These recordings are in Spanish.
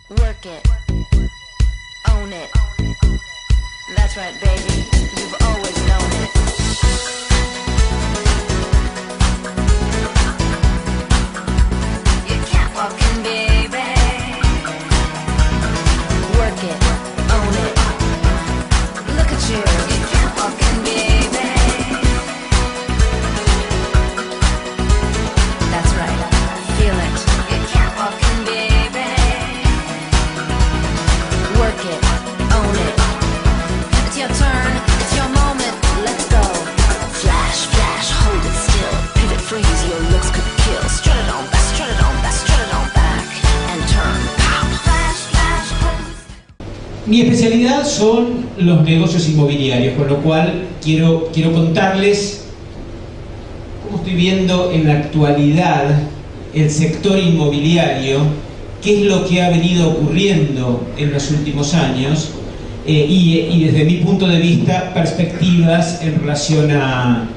Work it. Own it. That's right, baby. You've always known it. You can't walk in, baby. Work it. Own it. Look at you. You can't walk in, baby. That's right. Feel it. You can't walk in, baby. Work it. Own it. It's your turn. It's your moment. Let's go. Flash, flash. Hold it still. Pivot, freeze. Your looks could kill. Strut it on back. Strut it on back. Strut it on back. And turn. Pow. Flash, flash. Hold it. Mi especialidad son los negocios inmobiliarios, con lo cual quiero contarles cómo estoy viendo en la actualidad el sector inmobiliario, qué es lo que ha venido ocurriendo en los últimos años y desde mi punto de vista perspectivas en relación a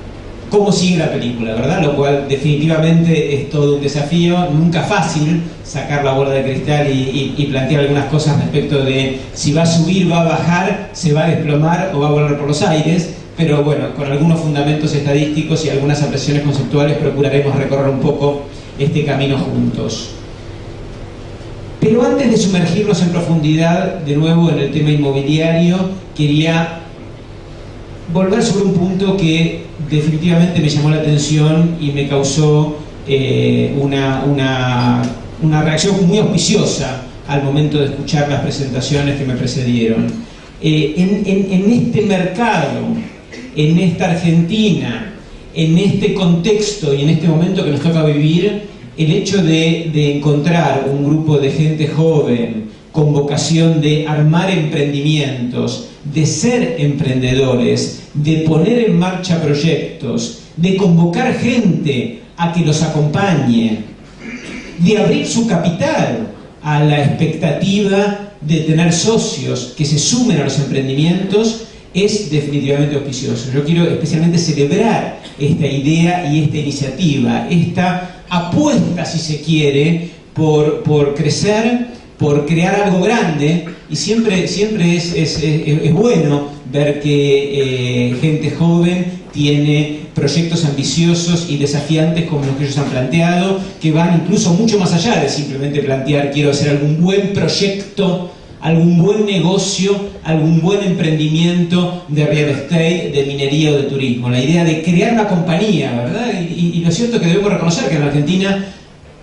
cómo sigue la película, ¿verdad? Lo cual definitivamente es todo un desafío, nunca fácil sacar la bola de cristal y plantear algunas cosas respecto de si va a subir, va a bajar, se va a desplomar o va a volar por los aires, pero bueno, con algunos fundamentos estadísticos y algunas apreciaciones conceptuales procuraremos recorrer un poco este camino juntos. Pero antes de sumergirnos en profundidad de nuevo en el tema inmobiliario, quería volver sobre un punto que definitivamente me llamó la atención y me causó una reacción muy auspiciosa al momento de escuchar las presentaciones que me precedieron. En este mercado, en esta Argentina, en este contexto y en este momento que nos toca vivir, el hecho de encontrar un grupo de gente joven con vocación de armar emprendimientos, de ser emprendedores, de poner en marcha proyectos, de convocar gente a que los acompañe, de abrir su capital a la expectativa de tener socios que se sumen a los emprendimientos, es definitivamente auspicioso. Yo quiero especialmente celebrar esta idea y esta iniciativa, esta apuesta, si se quiere, por crecer, por crear algo grande, y siempre es bueno ver que gente joven tiene proyectos ambiciosos y desafiantes como los que ellos han planteado, que van incluso mucho más allá de simplemente plantear quiero hacer algún buen proyecto, algún buen negocio, algún buen emprendimiento de real estate, de minería o de turismo. La idea de crear una compañía, ¿verdad? Y lo cierto es que debemos reconocer que en Argentina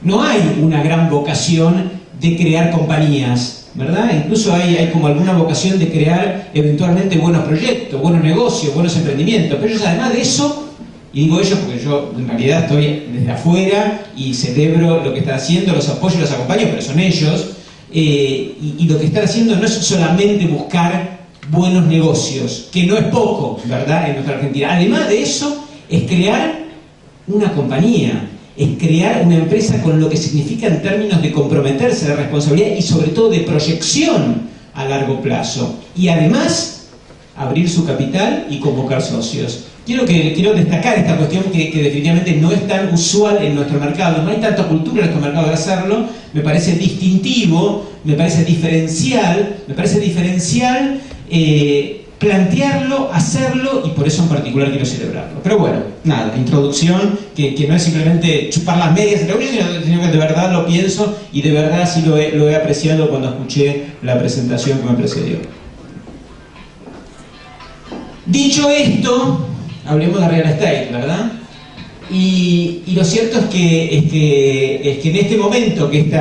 no hay una gran vocación de crear compañías, ¿verdad? Incluso hay como alguna vocación de crear eventualmente buenos proyectos, buenos negocios, buenos emprendimientos. Pero ellos, además de eso, y digo ellos porque yo en realidad estoy desde afuera y celebro lo que están haciendo, los apoyo y los acompaño, pero son ellos, y lo que están haciendo no es solamente buscar buenos negocios, que no es poco, ¿verdad?, en nuestra Argentina. Además de eso, es crear una compañía, es crear una empresa con lo que significa en términos de comprometerse, de responsabilidad y sobre todo de proyección a largo plazo. Y además, abrir su capital y convocar socios. Quiero destacar esta cuestión que definitivamente no es tan usual en nuestro mercado, no hay tanta cultura en nuestro mercado de hacerlo, me parece distintivo, me parece diferencial, plantearlo, hacerlo, y por eso en particular quiero celebrarlo. Pero bueno, nada, introducción que no es simplemente chupar las medias entre unos, sino que de verdad lo pienso y de verdad sí lo he apreciado cuando escuché la presentación que me precedió. Dicho esto, hablemos de real estate, ¿verdad? Y lo cierto es que en este momento que este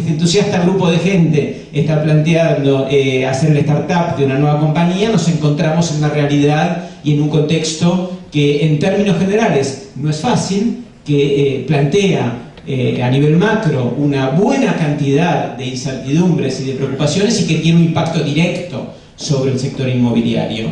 entusiasta grupo de gente está planteando hacer el startup de una nueva compañía, nos encontramos en una realidad y en un contexto que en términos generales no es fácil, que plantea a nivel macro una buena cantidad de incertidumbres y de preocupaciones y que tiene un impacto directo sobre el sector inmobiliario.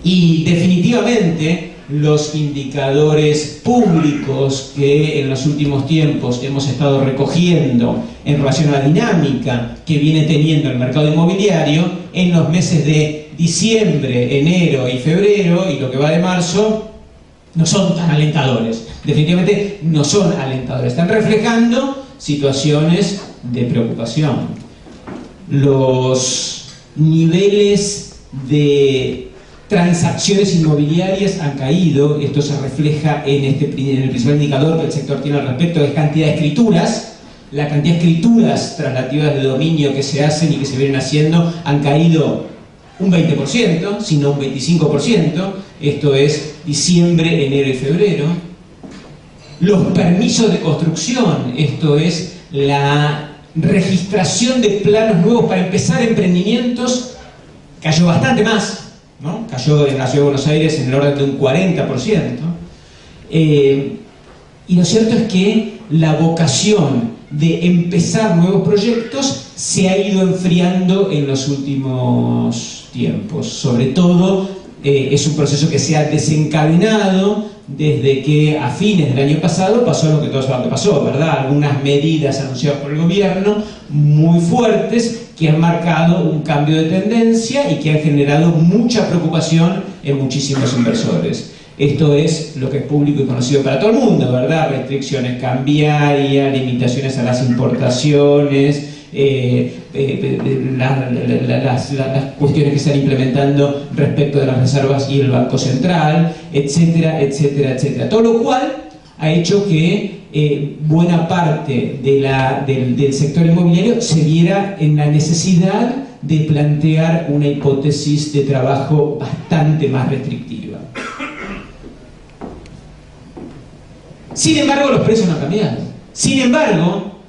Y definitivamente los indicadores públicos que en los últimos tiempos hemos estado recogiendo en relación a la dinámica que viene teniendo el mercado inmobiliario en los meses de diciembre, enero y febrero y lo que va de marzo no son tan alentadores. Definitivamente no son alentadores. Están reflejando situaciones de preocupación. los niveles de transacciones inmobiliarias han caído. Esto se refleja en el principal indicador que el sector tiene al respecto, es cantidad de escrituras. La cantidad de escrituras traslativas de dominio que se hacen y que se vienen haciendo han caído un 20%, sino un 25%. Esto es diciembre, enero y febrero. Los permisos de construcción, esto es la registración de planos nuevos para empezar emprendimientos, cayó bastante más, ¿no? Cayó en la Ciudad de Buenos Aires en el orden de un 40%. Y lo cierto es que la vocación de empezar nuevos proyectos se ha ido enfriando en los últimos tiempos. Sobre todo, es un proceso que se ha desencadenado desde que a fines del año pasado pasó lo que todos saben que pasó, ¿verdad? Algunas medidas anunciadas por el gobierno muy fuertes que han marcado un cambio de tendencia y que han generado mucha preocupación en muchísimos inversores. Esto es lo que es público y conocido para todo el mundo, ¿verdad? Restricciones cambiarias, limitaciones a las importaciones, las cuestiones que se están implementando respecto de las reservas y el Banco Central, etcétera, etcétera, etcétera. Todo lo cual ha hecho que buena parte del sector inmobiliario se viera en la necesidad de plantear una hipótesis de trabajo bastante más restrictiva. Sin embargo, los precios no han cambiado. Sin embargo,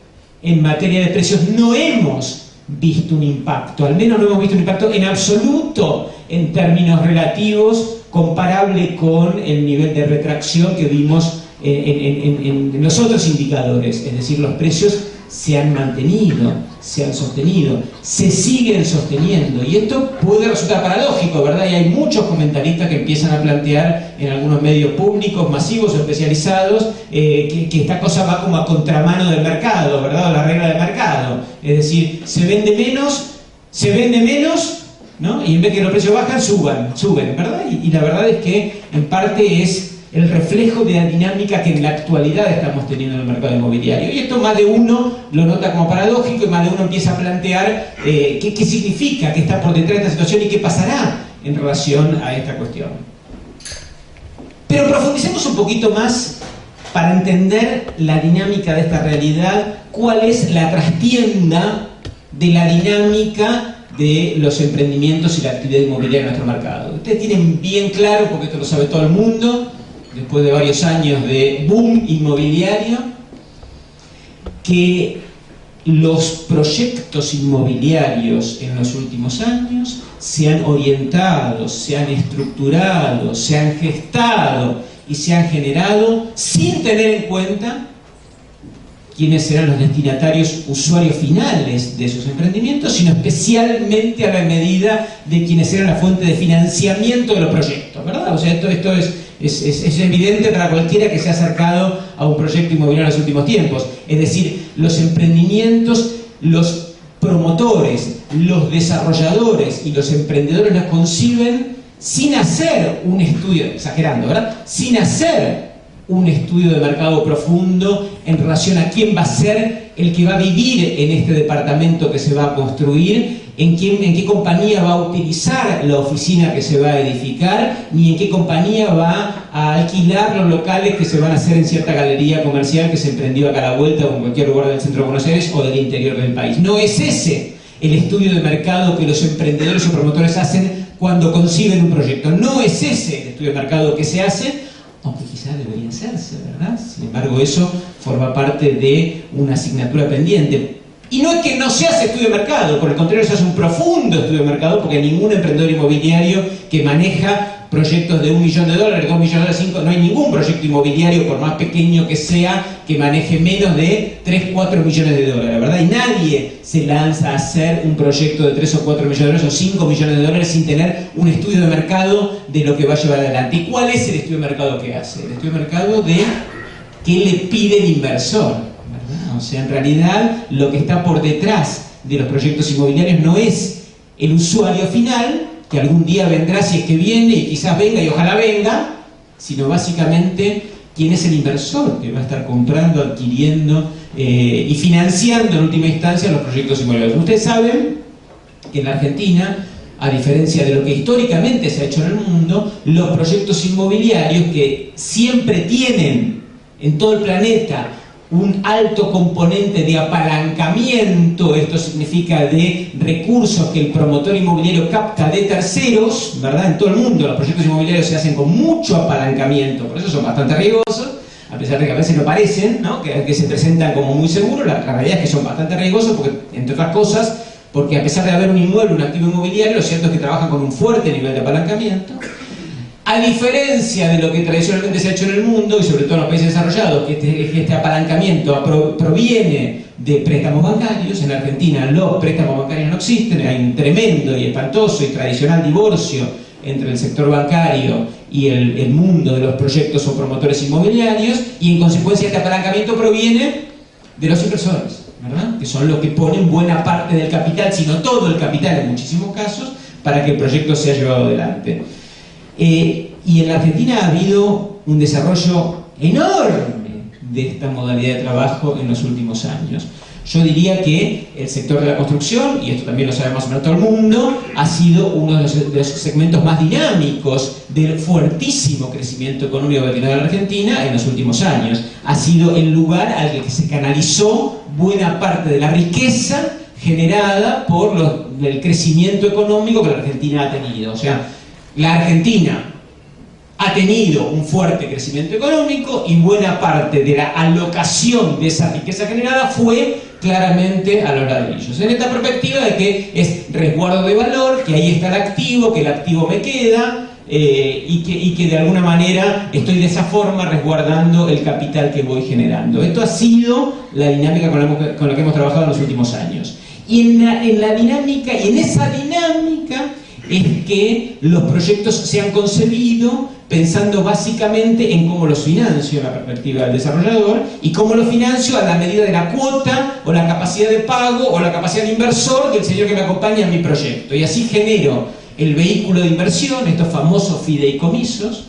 en materia de precios no hemos visto un impacto, al menos no hemos visto un impacto en absoluto en términos relativos comparable con el nivel de retracción que vimos en los otros indicadores. Es decir, los precios se han mantenido, se han sostenido, se siguen sosteniendo, y esto puede resultar paradójico, ¿verdad? Y hay muchos comentaristas que empiezan a plantear en algunos medios públicos, masivos o especializados, que esta cosa va como a contramano del mercado, ¿verdad? O la regla del mercado. Es decir, se vende menos, ¿no? Y en vez de que los precios bajan, suben, ¿verdad? Y la verdad es que en parte es el reflejo de la dinámica que en la actualidad estamos teniendo en el mercado inmobiliario. Y esto más de uno lo nota como paradójico y más de uno empieza a plantear qué significa, qué está por detrás de esta situación y qué pasará en relación a esta cuestión. Pero profundicemos un poquito más para entender la dinámica de esta realidad, cuál es la trastienda de la dinámica de los emprendimientos y la actividad inmobiliaria en nuestro mercado. Ustedes tienen bien claro, porque esto lo sabe todo el mundo, después de varios años de boom inmobiliario, que los proyectos inmobiliarios en los últimos años se han orientado, se han estructurado, se han gestado y se han generado sin tener en cuenta quiénes serán los destinatarios usuarios finales de esos emprendimientos, sino especialmente a la medida de quienes eran la fuente de financiamiento de los proyectos, ¿verdad? O sea, esto es evidente para cualquiera que se ha acercado a un proyecto inmobiliario en los últimos tiempos. Es decir, los emprendimientos, los promotores, los desarrolladores y los emprendedores los conciben sin hacer un estudio, exagerando, ¿verdad? Sin hacer un estudio de mercado profundo en relación a quién va a ser el que va a vivir en este departamento que se va a construir, en qué compañía va a utilizar la oficina que se va a edificar, ni en qué compañía va a alquilar los locales que se van a hacer en cierta galería comercial que se emprendió acá a la vuelta o en cualquier lugar del centro de Buenos Aires o del interior del país. No es ese el estudio de mercado que los emprendedores o promotores hacen cuando conciben un proyecto. No es ese el estudio de mercado que se hace, aunque quizás debería hacerse, ¿verdad? Sin embargo, eso forma parte de una asignatura pendiente. Y no es que no se hace estudio de mercado, por el contrario, se hace un profundo estudio de mercado, porque ningún emprendedor inmobiliario que maneja proyectos de $1 millón, $2 millones, $5, no hay ningún proyecto inmobiliario, por más pequeño que sea, que maneje menos de 3, 4 millones de dólares, ¿verdad? Y nadie se lanza a hacer un proyecto de 3 o 4 millones de dólares o 5 millones de dólares sin tener un estudio de mercado de lo que va a llevar adelante. ¿Y cuál es el estudio de mercado que hace? El estudio de mercado de qué le pide el inversor, ¿verdad? O sea, en realidad, lo que está por detrás de los proyectos inmobiliarios no es el usuario final, que algún día vendrá si es que viene, y quizás venga y ojalá venga, sino básicamente quién es el inversor que va a estar comprando, adquiriendo y financiando en última instancia los proyectos inmobiliarios. Ustedes saben que en la Argentina, a diferencia de lo que históricamente se ha hecho en el mundo, los proyectos inmobiliarios que siempre tienen en todo el planeta un alto componente de apalancamiento, esto significa de recursos que el promotor inmobiliario capta de terceros, ¿verdad? En todo el mundo los proyectos inmobiliarios se hacen con mucho apalancamiento, por eso son bastante riesgosos, a pesar de que a veces lo parecen, ¿no? que se presentan como muy seguros, la realidad es que son bastante riesgosos, porque, entre otras cosas, porque a pesar de haber un inmueble, un activo inmobiliario, lo cierto es que trabajan con un fuerte nivel de apalancamiento. A diferencia de lo que tradicionalmente se ha hecho en el mundo, y sobre todo en los países desarrollados, que este apalancamiento proviene de préstamos bancarios. En Argentina los préstamos bancarios no existen, hay un tremendo y espantoso y tradicional divorcio entre el sector bancario y el mundo de los proyectos o promotores inmobiliarios, y en consecuencia este apalancamiento proviene de los inversores, ¿verdad? Que son los que ponen buena parte del capital, si no todo el capital en muchísimos casos, para que el proyecto sea llevado adelante. Y en la Argentina ha habido un desarrollo enorme de esta modalidad de trabajo en los últimos años. Yo diría que el sector de la construcción, y esto también lo sabe más o menos todo el mundo, ha sido uno de los segmentos más dinámicos del fuertísimo crecimiento económico que ha tenido la Argentina en los últimos años. Ha sido el lugar al que se canalizó buena parte de la riqueza generada por el crecimiento económico que la Argentina ha tenido. O sea, la Argentina ha tenido un fuerte crecimiento económico y buena parte de la alocación de esa riqueza generada fue claramente a los ladrillos. En esta perspectiva de que es resguardo de valor, que ahí está el activo, que el activo me queda y que de alguna manera estoy de esa forma resguardando el capital que voy generando. Esto ha sido la dinámica con la que hemos trabajado en los últimos años. Y en esa dinámica es que los proyectos se han concebido pensando básicamente en cómo los financio en la perspectiva del desarrollador y cómo los financio a la medida de la cuota o la capacidad de pago o la capacidad de inversor del señor que me acompaña en mi proyecto. Y así genero el vehículo de inversión, estos famosos fideicomisos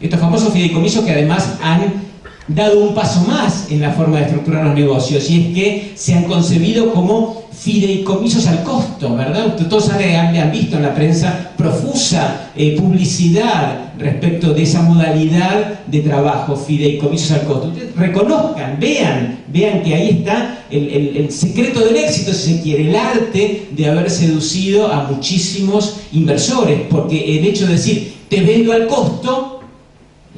que además han dado un paso más en la forma de estructurar los negocios, y es que se han concebido como fideicomisos al costo, ¿verdad? Todos han visto en la prensa profusa publicidad respecto de esa modalidad de trabajo, fideicomisos al costo. Ustedes reconozcan, vean que ahí está el secreto del éxito, si se quiere, el arte de haber seducido a muchísimos inversores, porque el hecho de decir, te vendo al costo,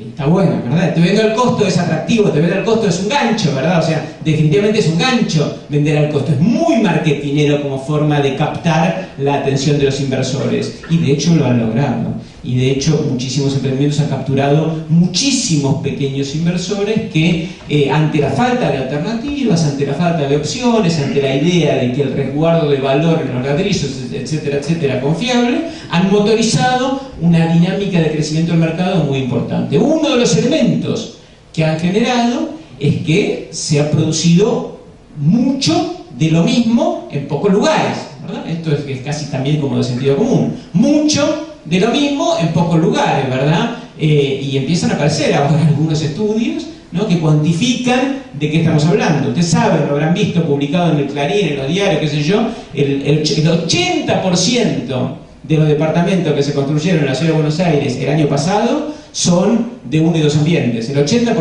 está bueno, ¿verdad? Te vendo al costo es atractivo, te vendo al costo es un gancho, ¿verdad? O sea, definitivamente es un gancho vender al costo. Es muy marketinero como forma de captar la atención de los inversores. Y de hecho lo han logrado. Y de hecho muchísimos emprendimientos han capturado muchísimos pequeños inversores que ante la falta de alternativas, ante la falta de opciones, ante la idea de que el resguardo de valor en los ladrillos, etcétera, etcétera, confiable, han motorizado una dinámica de crecimiento del mercado muy importante. Uno de los elementos que han generado es que se ha producido mucho de lo mismo en pocos lugares, ¿verdad? Esto es casi también como de sentido común. Mucho de lo mismo en pocos lugares, ¿verdad? Y empiezan a aparecer ahora algunos estudios, ¿no?, que cuantifican de qué estamos hablando. Ustedes saben, lo habrán visto publicado en el Clarín, en los diarios, qué sé yo, el 80% de los departamentos que se construyeron en la ciudad de Buenos Aires el año pasado son de 1 y 2 ambientes, el 80%,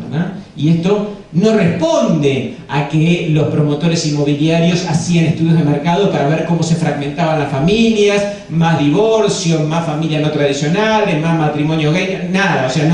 ¿verdad? Y esto no responde a que los promotores inmobiliarios hacían estudios de mercado para ver cómo se fragmentaban las familias, más divorcios, más familias no tradicionales, más matrimonio gay, nada. O sea, de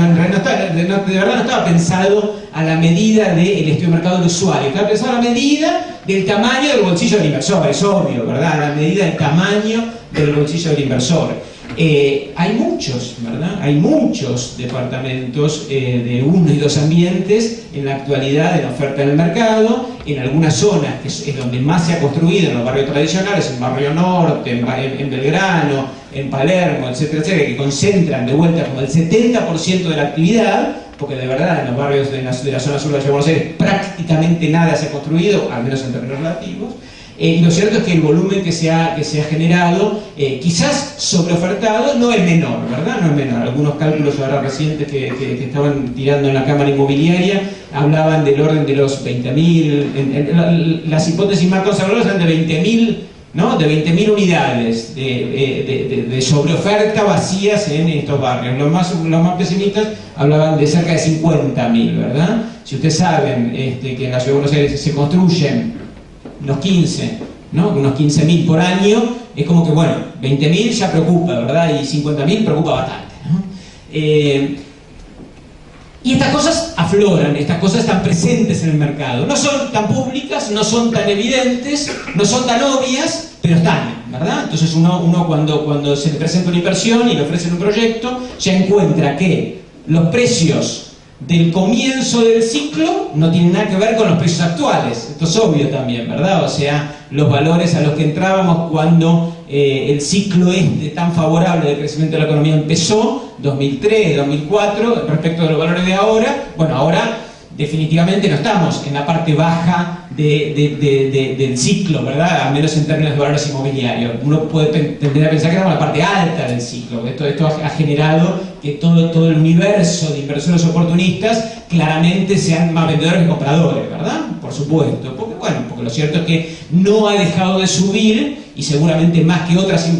verdad no estaba pensado a la medida del estudio de mercado del usuario, estaba pensado a la medida del tamaño del bolsillo del inversor, es obvio, ¿verdad? A la medida del tamaño del bolsillo del inversor. Hay muchos, ¿verdad? Hay muchos departamentos de 1 y 2 ambientes en la actualidad en la oferta del mercado, en algunas zonas que es donde más se ha construido, en los barrios tradicionales, en Barrio Norte, en Belgrano, en Palermo, etcétera, etcétera, que concentran de vuelta como el 70% de la actividad, porque de verdad en los barrios de la zona sur de la ciudad de Buenos Aires prácticamente nada se ha construido, al menos en términos relativos. Lo cierto es que el volumen que se ha generado, quizás sobreofertado, no es menor, ¿verdad? No es menor. Algunos cálculos ahora recientes que estaban tirando en la Cámara Inmobiliaria hablaban del orden de los 20.000, las hipótesis más conservadoras eran de ¿no? De 20.000 unidades de sobreoferta vacías en estos barrios. Los más pesimistas hablaban de cerca de 50.000, ¿verdad? Si ustedes saben que en la Ciudad de Buenos Aires se construyen unos 15, ¿no? Unos 15.000 por año, es como que, bueno, 20.000 ya preocupa, ¿verdad? Y 50.000 preocupa bastante, ¿no? Y estas cosas afloran, estas cosas están presentes en el mercado. No son tan públicas, no son tan evidentes, no son tan obvias, pero están, ¿verdad? Entonces uno cuando se le presenta una inversión y le ofrecen un proyecto, ya encuentra que los precios del comienzo del ciclo no tienen nada que ver con los precios actuales. Esto es obvio también, ¿verdad? O sea, los valores a los que entrábamos cuando el ciclo tan favorable de crecimiento de la economía empezó, 2003, 2004, respecto de los valores de ahora, bueno, ahora definitivamente no estamos en la parte baja del ciclo, ¿verdad? Al menos en términos de valores inmobiliarios. Uno puede tender a pensar que estamos en la parte alta del ciclo. Esto ha generado que todo el universo de inversores oportunistas claramente sean más vendedores que compradores, ¿verdad? Por supuesto. Porque lo cierto es que no ha dejado de subir, y seguramente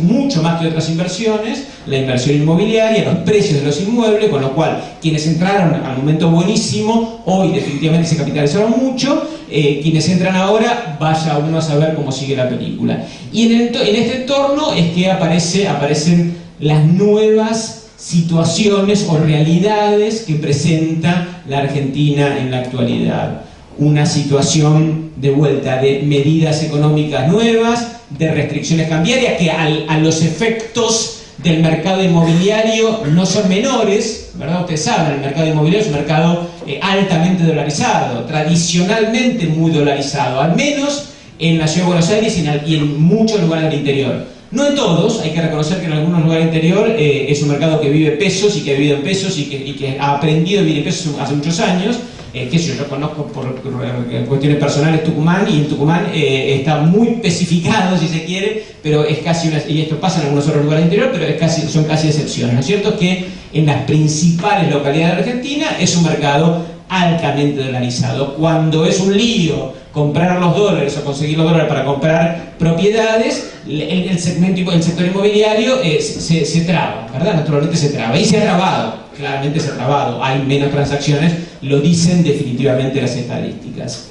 mucho más que otras inversiones, la inversión inmobiliaria, los precios de los inmuebles, con lo cual quienes entraron al momento buenísimo, hoy definitivamente se capitalizaron mucho, quienes entran ahora, vaya uno a saber cómo sigue la película. Y en este entorno es que aparecen las nuevas situaciones o realidades que presenta la Argentina en la actualidad. Una situación de vuelta de medidas económicas nuevas, de restricciones cambiarias que a los efectos del mercado inmobiliario no son menores, ¿verdad? Ustedes saben, el mercado inmobiliario es un mercado altamente dolarizado, tradicionalmente muy dolarizado, al menos en la Ciudad de Buenos Aires y en muchos lugares del interior. No en todos, hay que reconocer que en algunos lugares del interior es un mercado que vive pesos y que ha vivido en pesos y que ha aprendido a vivir en pesos hace muchos años. Que yo conozco por cuestiones personales Tucumán, y en Tucumán está muy especificado, si se quiere, pero es casi y esto pasa en algunos otros lugares del interior, pero son casi excepciones. ¿No es cierto? Que en las principales localidades de Argentina es un mercado altamente dolarizado. Cuando es un lío comprar los dólares o conseguir los dólares para comprar propiedades, el sector inmobiliario se traba, ¿verdad? Naturalmente se traba, y se ha trabado. Claramente se ha trabado, hay menos transacciones, lo dicen definitivamente las estadísticas.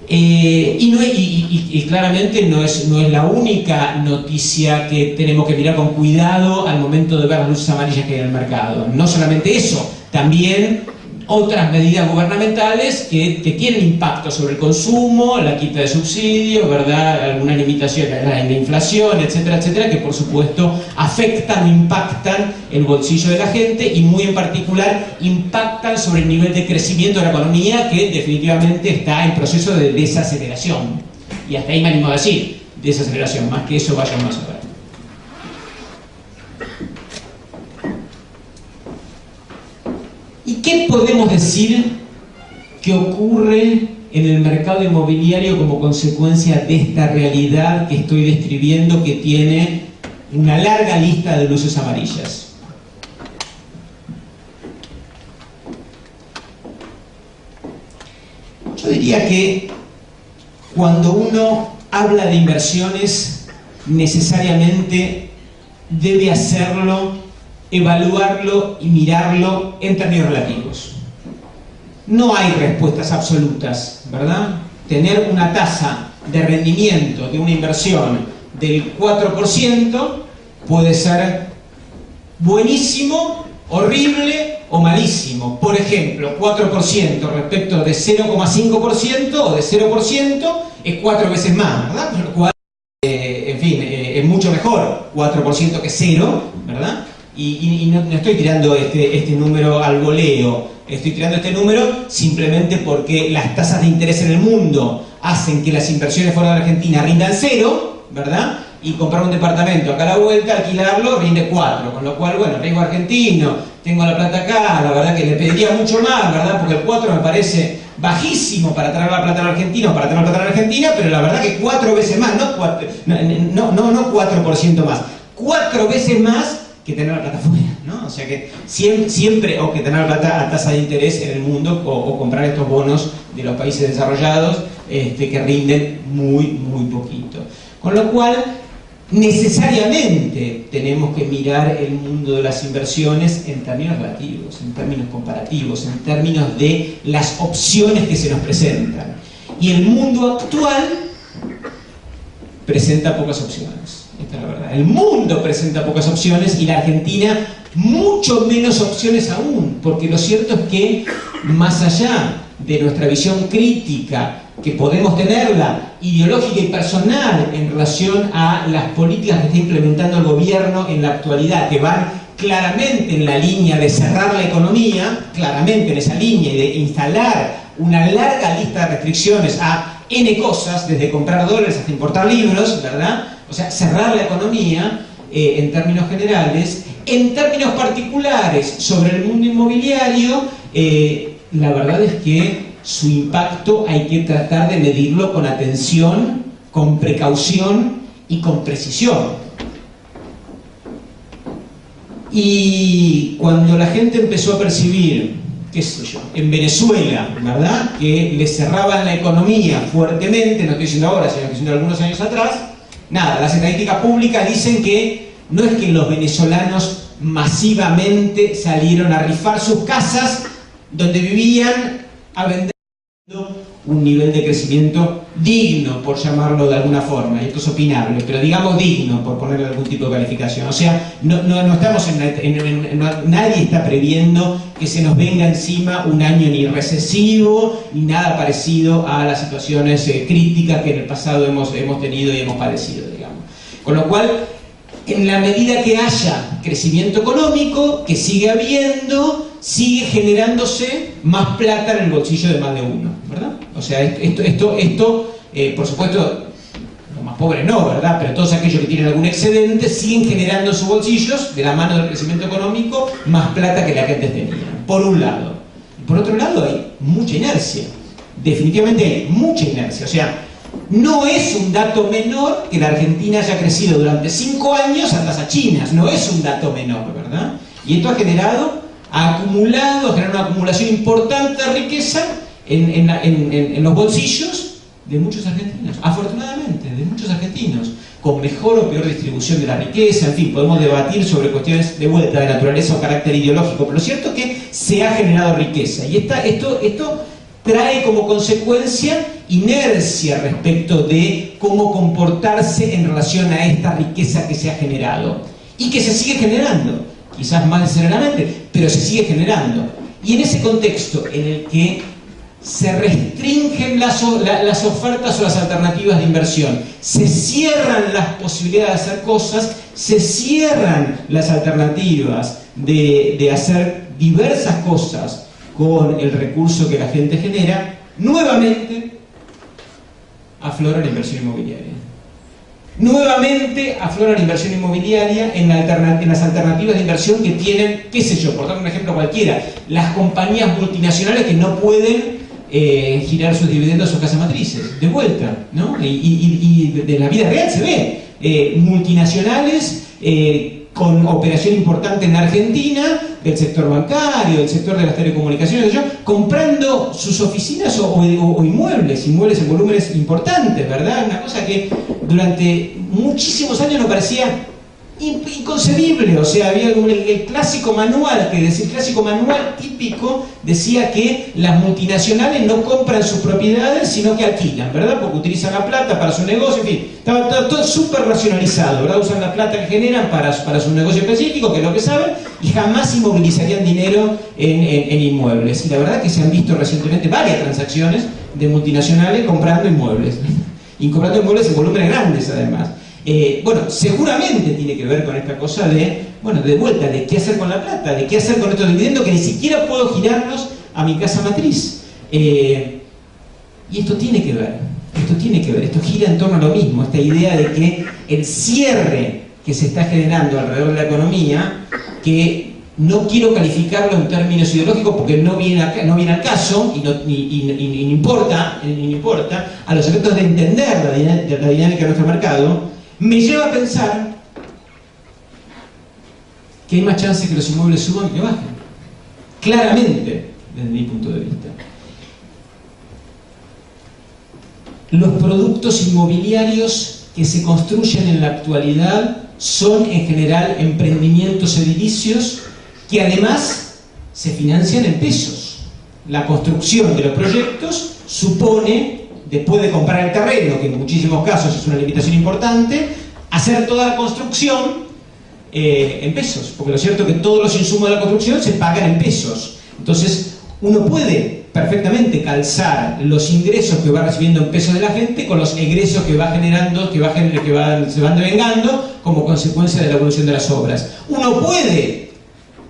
Y claramente no es la única noticia que tenemos que mirar con cuidado al momento de ver las luces amarillas que hay en el mercado. No solamente eso, también otras medidas gubernamentales que tienen impacto sobre el consumo, la quita de subsidios, ¿verdad? Alguna limitación en la inflación, etcétera, etcétera, que por supuesto afectan o impactan el bolsillo de la gente, y muy en particular impactan sobre el nivel de crecimiento de la economía, que definitivamente está en proceso de desaceleración. Y hasta ahí me animo a decir, desaceleración, más que eso vayan más a ver. ¿Y qué podemos decir que ocurre en el mercado inmobiliario como consecuencia de esta realidad que estoy describiendo, que tiene una larga lista de luces amarillas? Yo diría que cuando uno habla de inversiones, necesariamente debe hacerlo, evaluarlo y mirarlo en términos relativos. No hay respuestas absolutas, ¿verdad? Tener una tasa de rendimiento de una inversión del 4% puede ser buenísimo, horrible o malísimo. Por ejemplo, 4% respecto de 0,5% o de 0% es 4 veces más, ¿verdad? Por lo cual, en fin, es mucho mejor 4% que 0, ¿verdad? Y no estoy tirando este número al voleo, estoy tirando este número simplemente porque las tasas de interés en el mundo hacen que las inversiones fuera de Argentina rindan 0, ¿verdad? Y comprar un departamento acá a la vuelta, alquilarlo, rinde 4, con lo cual, bueno, riesgo argentino, tengo la plata acá, la verdad que le pediría mucho más, ¿verdad? Porque el 4 me parece bajísimo para traer la plata a la Argentina o para tener la plata a la Argentina, pero la verdad que 4 veces más, no 4% más, 4 veces más que tener la plata fuera, ¿no? O sea que siempre o que tener la plata a tasa de interés en el mundo, o comprar estos bonos de los países desarrollados, que rinden muy poquito. Con lo cual, necesariamente tenemos que mirar el mundo de las inversiones en términos relativos, en términos comparativos, en términos de las opciones que se nos presentan. Y el mundo actual presenta pocas opciones. Esta es la verdad. El mundo presenta pocas opciones y la Argentina mucho menos opciones aún, porque lo cierto es que más allá de nuestra visión crítica, que podemos tenerla ideológica y personal en relación a las políticas que está implementando el gobierno en la actualidad, que van claramente en la línea de cerrar la economía, claramente en esa línea, y de instalar una larga lista de restricciones a N cosas, desde comprar dólares hasta importar libros, ¿verdad? O sea, cerrar la economía en términos generales. En términos particulares sobre el mundo inmobiliario, la verdad es que su impacto hay que tratar de medirlo con atención, con precaución y con precisión. Y cuando la gente empezó a percibir, qué sé yo, en Venezuela, ¿verdad?, que le cerraban la economía fuertemente, no estoy diciendo ahora, sino que estoy diciendo algunos años atrás, nada, las estadísticas públicas dicen que no es que los venezolanos masivamente salieron a rifar sus casas donde vivían a vender un nivel de crecimiento digno, por llamarlo de alguna forma, y esto es opinable, pero digamos digno, por ponerle algún tipo de calificación. O sea, no estamos nadie está previendo que se nos venga encima un año ni recesivo, ni nada parecido a las situaciones críticas que en el pasado hemos tenido y hemos padecido, digamos. Con lo cual, en la medida que haya crecimiento económico, que sigue habiendo, sigue generándose más plata en el bolsillo de más de uno, ¿verdad? O sea, esto por supuesto, los más pobres no, ¿verdad? Pero todos aquellos que tienen algún excedente siguen generando en sus bolsillos, de la mano del crecimiento económico, más plata que la que antes tenían, por un lado. Y por otro lado hay mucha inercia, definitivamente hay mucha inercia, o sea, no es un dato menor que la Argentina haya crecido durante 5 años a tasas chinas, no es un dato menor, ¿verdad? Y esto ha generado una acumulación importante de riqueza en los bolsillos de muchos argentinos, afortunadamente, de muchos argentinos, con mejor o peor distribución de la riqueza, en fin, podemos debatir sobre cuestiones de vuelta de naturaleza o carácter ideológico, pero lo cierto es que se ha generado riqueza, y esto trae como consecuencia inercia respecto de cómo comportarse en relación a esta riqueza que se ha generado, y que se sigue generando, quizás más aceleramente, pero se sigue generando. Y en ese contexto en el que se restringen las ofertas o las alternativas de inversión, se cierran las posibilidades de hacer cosas, se cierran las alternativas de hacer diversas cosas con el recurso que la gente genera, nuevamente aflora la inversión inmobiliaria. Nuevamente aflora la inversión inmobiliaria en las alternativas de inversión que tienen, qué sé yo, por dar un ejemplo cualquiera, las compañías multinacionales que no pueden girar sus dividendos a sus casas matrices, de vuelta, ¿no? Y de la vida real se ve, multinacionales con operación importante en Argentina, del sector bancario, del sector de las telecomunicaciones, comprando sus oficinas o inmuebles en volúmenes importantes, ¿verdad? Una cosa que durante muchísimos años nos parecía inconcebible. O sea, había el clásico manual, el clásico manual típico decía que las multinacionales no compran sus propiedades, sino que alquilan, ¿verdad? Porque utilizan la plata para su negocio, en fin, estaba todo súper racionalizado, ¿verdad? Usan la plata que generan para su negocio específico, que es lo que saben, y jamás inmovilizarían dinero en inmuebles. Y la verdad es que se han visto recientemente varias transacciones de multinacionales comprando inmuebles, y comprando inmuebles en volúmenes grandes además. Bueno, seguramente tiene que ver con esta cosa de vuelta, de qué hacer con la plata, de qué hacer con estos dividendos que ni siquiera puedo girarlos a mi casa matriz. Y esto tiene que ver, esto gira en torno a lo mismo, esta idea de que el cierre que se está generando alrededor de la economía, que no quiero calificarlo en términos ideológicos porque no viene al caso y no importa a los efectos de entender la dinámica de nuestro mercado, me lleva a pensar que hay más chance que los inmuebles suban que bajen. Claramente, desde mi punto de vista. los productos inmobiliarios que se construyen en la actualidad son en general emprendimientos edilicios que además se financian en pesos. La construcción de los proyectos supone, después de comprar el terreno, que en muchísimos casos es una limitación importante, hacer toda la construcción en pesos, porque lo cierto es que todos los insumos de la construcción se pagan en pesos. Entonces uno puede perfectamente calzar los ingresos que va recibiendo en pesos de la gente con los egresos que va generando, se van devengando como consecuencia de la evolución de las obras. Uno puede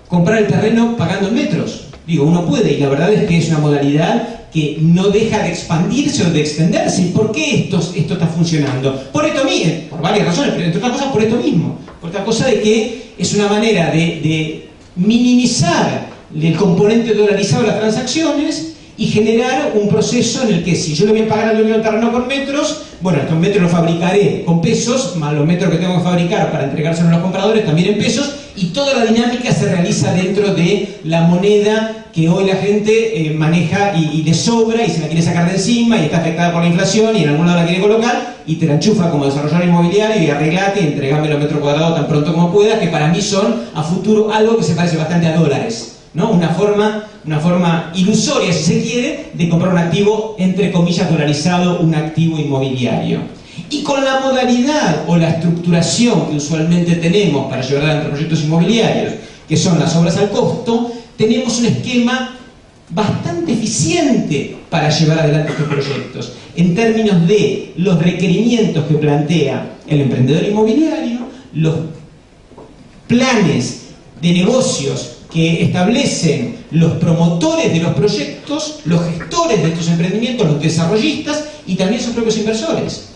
comprar el terreno pagando en metros, uno puede, y la verdad es que es una modalidad que no deja de expandirse o de extenderse. ¿Y por qué esto está funcionando? Por esto mismo, por varias razones, pero entre otras cosas por esto mismo, por esta cosa de que es una manera de minimizar el componente dolarizado de las transacciones y generar un proceso en el que si yo le voy a pagar al dueño del terreno con metros, bueno, estos metros los fabricaré con pesos, más los metros que tengo que fabricar para entregárselos a los compradores también en pesos, y toda la dinámica se realiza dentro de la moneda que hoy la gente maneja y le sobra y se la quiere sacar de encima y está afectada por la inflación y en algún lado la quiere colocar y te la enchufa como desarrollador inmobiliario y arreglate y entregame los metros cuadrados tan pronto como puedas, que para mí son a futuro algo que se parece bastante a dólares, ¿no? Una forma ilusoria, si se quiere, de comprar un activo, entre comillas, dolarizado, un activo inmobiliario. Y con la modalidad o la estructuración que usualmente tenemos para llevar adelante proyectos inmobiliarios, que son las obras al costo, tenemos un esquema bastante eficiente para llevar adelante estos proyectos, en términos de los requerimientos que plantea el emprendedor inmobiliario, los planes de negocios que establecen los promotores de los proyectos, los gestores de estos emprendimientos, los desarrollistas y también sus propios inversores.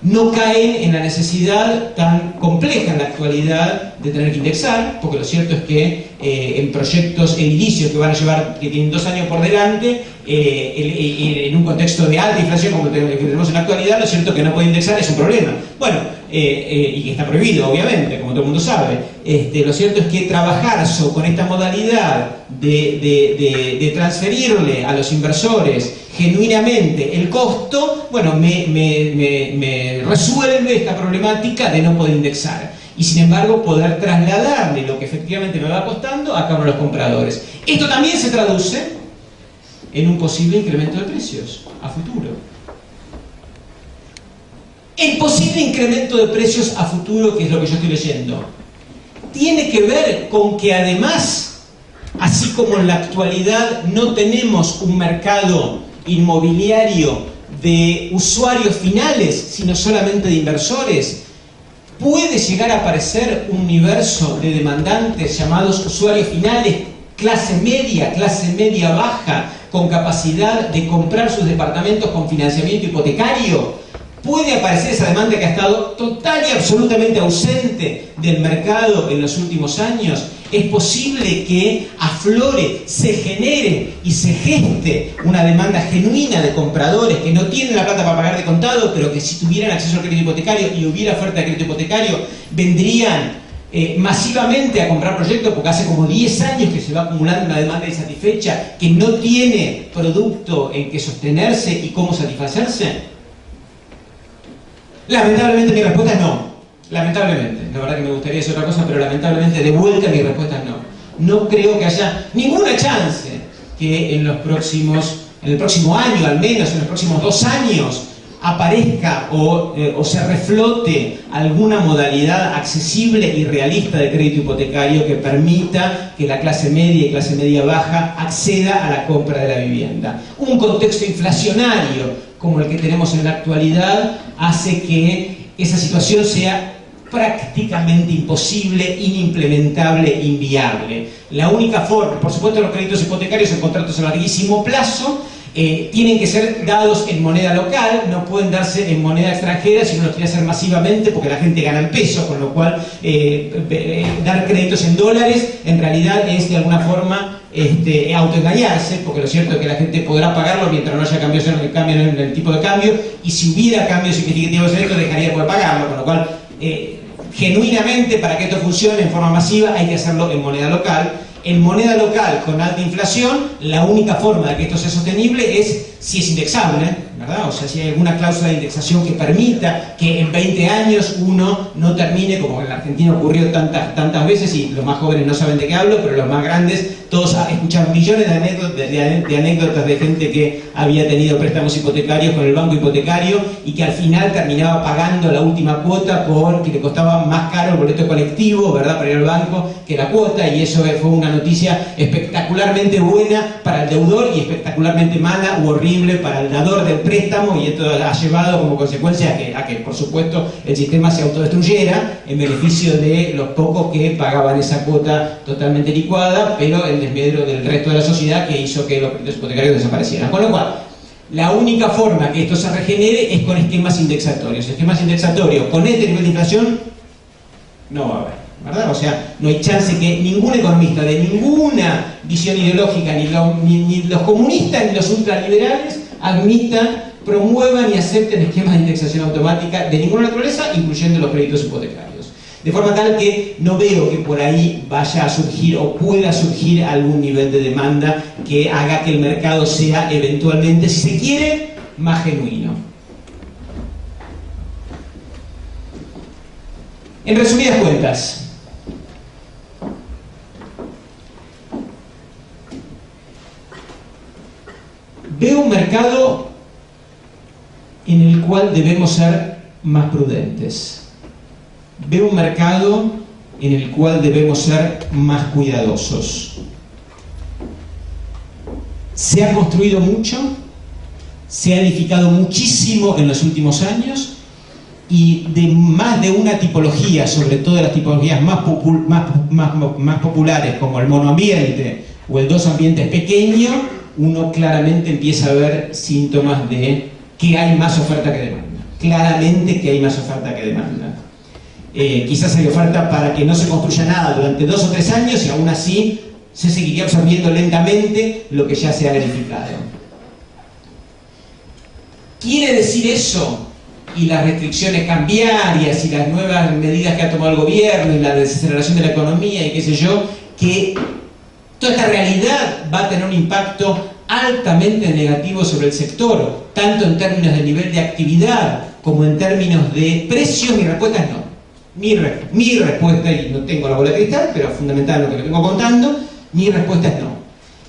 No caen en la necesidad tan compleja en la actualidad de tener que indexar, porque lo cierto es que en proyectos edilicios que van a llevar, que tienen 2 años por delante, en un contexto de alta inflación como el que tenemos en la actualidad, lo cierto es que no puede indexar, es un problema. Bueno, y que está prohibido, obviamente, como todo el mundo sabe. Lo cierto es que trabajar con esta modalidad de transferirle a los inversores genuinamente el costo, bueno, me resuelve esta problemática de no poder indexar. Y sin embargo poder trasladarle lo que efectivamente me va costando a cada uno de los compradores. Esto también se traduce en un posible incremento de precios a futuro. El posible incremento de precios a futuro, que es lo que yo estoy leyendo, tiene que ver con que además, así como en la actualidad no tenemos un mercado inmobiliario de usuarios finales, sino solamente de inversores, puede llegar a aparecer un universo de demandantes llamados usuarios finales, clase media baja, con capacidad de comprar sus departamentos con financiamiento hipotecario. Puede aparecer esa demanda que ha estado total y absolutamente ausente del mercado en los últimos años. Es posible que aflore, se genere y se geste una demanda genuina de compradores que no tienen la plata para pagar de contado, pero que si tuvieran acceso al crédito hipotecario y hubiera oferta de crédito hipotecario, vendrían masivamente a comprar proyectos, porque hace como 10 años que se va acumulando una demanda insatisfecha que no tiene producto en que sostenerse y cómo satisfacerse. Lamentablemente mi respuesta es no. Lamentablemente. La verdad que me gustaría decir otra cosa, pero lamentablemente de vuelta mi respuesta es no. No creo que haya ninguna chance que en el próximo año, al menos en los próximos 2 años, aparezca o se reflote alguna modalidad accesible y realista de crédito hipotecario que permita que la clase media y clase media baja acceda a la compra de la vivienda. Un contexto inflacionario como el que tenemos en la actualidad hace que esa situación sea prácticamente imposible, inimplementable, inviable. La única forma, por supuesto, los créditos hipotecarios en contratos a larguísimo plazo tienen que ser dados en moneda local, no pueden darse en moneda extranjera si uno los quiere hacer masivamente porque la gente gana en pesos, con lo cual dar créditos en dólares en realidad es de alguna forma autoengañarse, porque lo cierto es que la gente podrá pagarlo mientras no haya cambios en el tipo de cambio, y si hubiera cambios significativos en esto dejaría de poder pagarlo, con lo cual genuinamente para que esto funcione en forma masiva hay que hacerlo en moneda local. En moneda local con alta inflación, la única forma de que esto sea sostenible es si es indexable, ¿verdad? O sea, si hay alguna cláusula de indexación que permita que en 20 años uno no termine, como en la Argentina ocurrió tantas veces, y los más jóvenes no saben de qué hablo, pero los más grandes, todos escuchan millones de anécdotas de gente que había tenido préstamos hipotecarios con el banco hipotecario y que al final terminaba pagando la última cuota porque le costaba más caro el boleto colectivo, ¿verdad?, para ir al banco que la cuota, y eso fue una noticia espectacularmente buena para el deudor y espectacularmente mala u horrible para el dador del préstamo, y esto ha llevado como consecuencia a que por supuesto el sistema se autodestruyera en beneficio de los pocos que pagaban esa cuota totalmente licuada, pero en desmedro del resto de la sociedad, que hizo que los créditos hipotecarios desaparecieran. Con lo cual, la única forma que esto se regenere es con esquemas indexatorios. Esquemas indexatorios con este nivel de inflación no va a haber, ¿verdad? O sea, no hay chance que ningún economista de ninguna visión ideológica, ni los comunistas ni los ultraliberales, admitan, promuevan y acepten esquemas de indexación automática de ninguna naturaleza, incluyendo los créditos hipotecarios. De forma tal que no veo que por ahí vaya a surgir o pueda surgir algún nivel de demanda que haga que el mercado sea eventualmente, si se quiere, más genuino. En resumidas cuentas, veo un mercado en el cual debemos ser más prudentes. Veo un mercado en el cual debemos ser más cuidadosos. Se ha construido mucho, se ha edificado muchísimo en los últimos años, y de más de una tipología, sobre todo las tipologías más populares, como el monoambiente o el dos ambientes pequeño, uno claramente empieza a ver síntomas de que hay más oferta que demanda. Claramente que hay más oferta que demanda. Quizás hay oferta para que no se construya nada durante 2 o 3 años y aún así se seguiría absorbiendo lentamente lo que ya se ha edificado. ¿Quiere decir eso? Y las restricciones cambiarias y las nuevas medidas que ha tomado el gobierno y la desaceleración de la economía y qué sé yo, que toda esta realidad va a tener un impacto altamente negativo sobre el sector, tanto en términos de nivel de actividad como en términos de precios. Mi respuesta es no. Mi respuesta, y no tengo la bola de cristal, pero fundamental lo que le vengo contando, mi respuesta es no.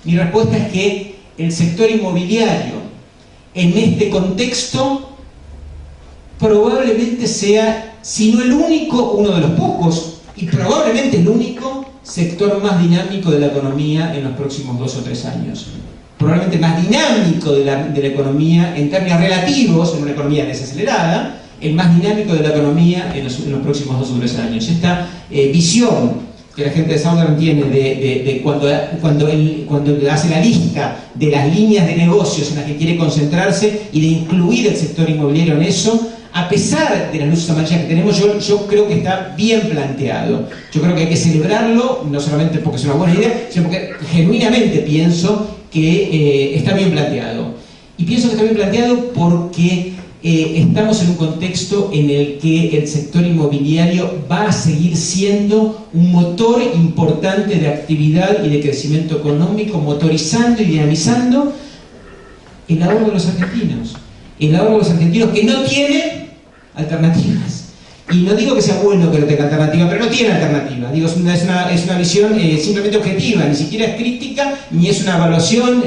Mi respuesta es que el sector inmobiliario en este contexto probablemente sea, si no el único, uno de los pocos, y probablemente el único sector más dinámico de la economía en los próximos 2 o 3 años. Probablemente más dinámico de la economía en términos relativos, en una economía desacelerada, el más dinámico de la economía en los próximos 2 o 3 años. Esta visión que la gente de Southern tiene de cuando hace la lista de las líneas de negocios en las que quiere concentrarse y de incluir el sector inmobiliario en eso, a pesar de las luces amarillas que tenemos, yo creo que está bien planteado. Yo creo que hay que celebrarlo, no solamente porque es una buena idea, sino porque genuinamente pienso que está bien planteado. Y pienso que está bien planteado porque estamos en un contexto en el que el sector inmobiliario va a seguir siendo un motor importante de actividad y de crecimiento económico, motorizando y dinamizando el ahorro de los argentinos. El ahorro de los argentinos que no tiene alternativas. Y no digo que sea bueno que no tenga alternativa, pero no tiene alternativa. Digo, es una visión simplemente objetiva, ni siquiera es crítica, ni es una evaluación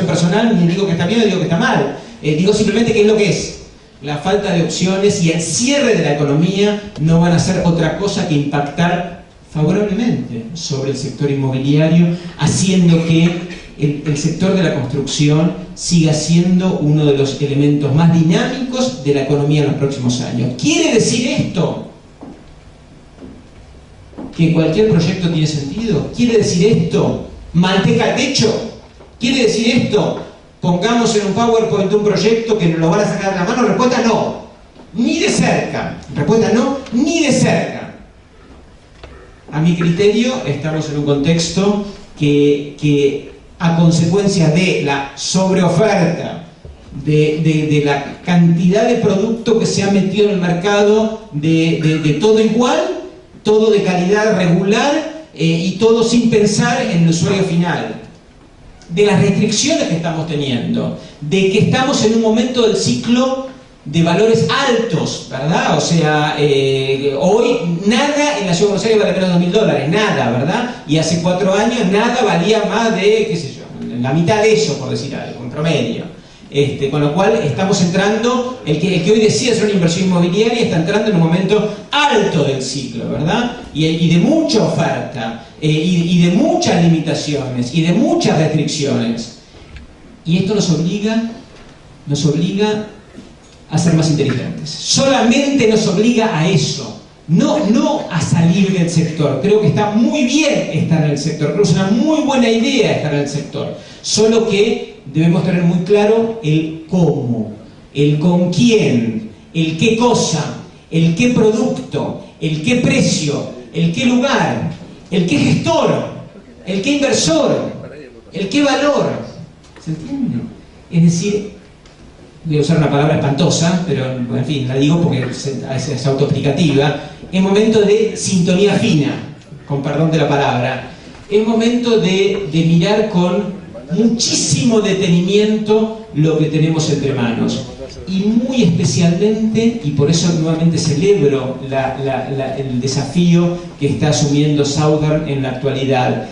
personal, ni digo que está bien, ni digo que está mal. Digo simplemente que es lo que es. La falta de opciones y el cierre de la economía no van a hacer otra cosa que impactar favorablemente sobre el sector inmobiliario, haciendo que el sector de la construcción siga siendo uno de los elementos más dinámicos de la economía en los próximos años. ¿Quiere decir esto que cualquier proyecto tiene sentido? ¿Quiere decir esto manteca al techo? ¿Quiere decir esto pongamos en un PowerPoint un proyecto que nos lo van a sacar de la mano? Respuesta no, ni de cerca. Respuesta no, ni de cerca. A mi criterio estamos en un contexto que a consecuencia de la sobreoferta, de la cantidad de producto que se ha metido en el mercado, de todo igual, todo de calidad regular y todo sin pensar en el usuario final. de las restricciones que estamos teniendo, de que estamos en un momento del ciclo de valores altos, ¿verdad? O sea, hoy nada en la ciudad de Buenos Aires vale menos de $2.000, nada, ¿verdad? Y hace 4 años nada valía más de, qué sé yo, la mitad de eso, por decir algo, en promedio. Con lo cual estamos entrando, el que hoy decía hacer una inversión inmobiliaria está entrando en un momento alto del ciclo, ¿verdad? Y de mucha oferta, y de muchas limitaciones, y de muchas restricciones. Y esto nos obliga a ser más inteligentes. Solamente nos obliga a eso, no a salir del sector. Creo que está muy bien estar en el sector, creo que es una muy buena idea estar en el sector, solo que debemos tener muy claro el cómo, el con quién, el qué cosa, el qué producto, el qué precio, el qué lugar, el qué gestor, el qué inversor, el qué valor. ¿Se entiende? Es decir, voy a usar una palabra espantosa, pero en fin, la digo porque es autoexplicativa. Es momento de sintonía fina, con perdón de la palabra. Es momento de mirar con muchísimo detenimiento lo que tenemos entre manos. Y muy especialmente, y por eso nuevamente celebro el desafío que está asumiendo Southern en la actualidad,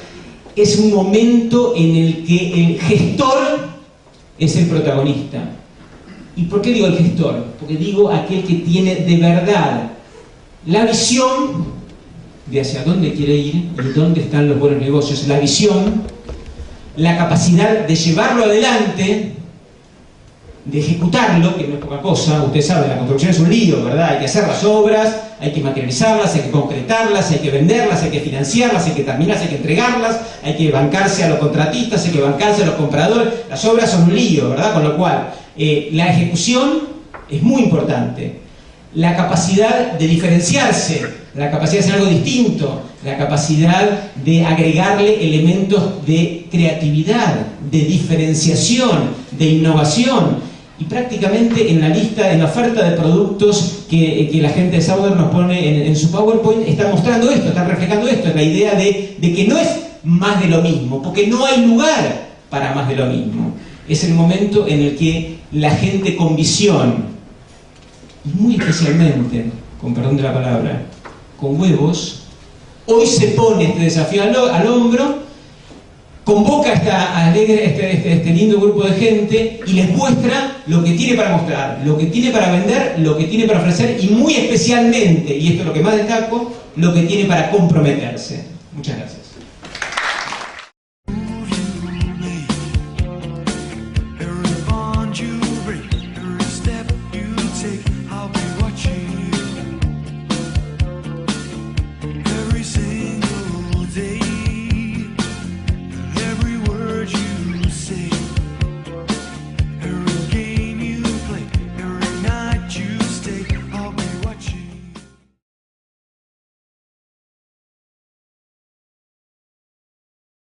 es un momento en el que el gestor es el protagonista. ¿Y por qué digo el gestor? Porque digo aquel que tiene de verdad la visión de hacia dónde quiere ir y dónde están los buenos negocios, la visión, la capacidad de llevarlo adelante, de ejecutarlo, que no es poca cosa. Usted sabe, la construcción es un lío, ¿verdad? Hay que hacer las obras, hay que materializarlas, hay que concretarlas, hay que venderlas, hay que financiarlas, hay que terminarlas, hay que entregarlas, hay que bancarse a los contratistas, hay que bancarse a los compradores. Las obras son un lío, ¿verdad? Con lo cual, la ejecución es muy importante. La capacidad de diferenciarse, la capacidad de hacer algo distinto, la capacidad de agregarle elementos de creatividad, de diferenciación, de innovación. Y prácticamente en la lista, en la oferta de productos que la gente de Southern nos pone en su PowerPoint, están mostrando esto, están reflejando esto, la idea de que no es más de lo mismo, porque no hay lugar para más de lo mismo. Es el momento en el que la gente con visión, y muy especialmente, con perdón de la palabra, con huevos, hoy se pone este desafío al hombro, convoca a este lindo grupo de gente y les muestra lo que tiene para mostrar, lo que tiene para vender, lo que tiene para ofrecer y muy especialmente, y esto es lo que más destaco, lo que tiene para comprometerse. Muchas gracias.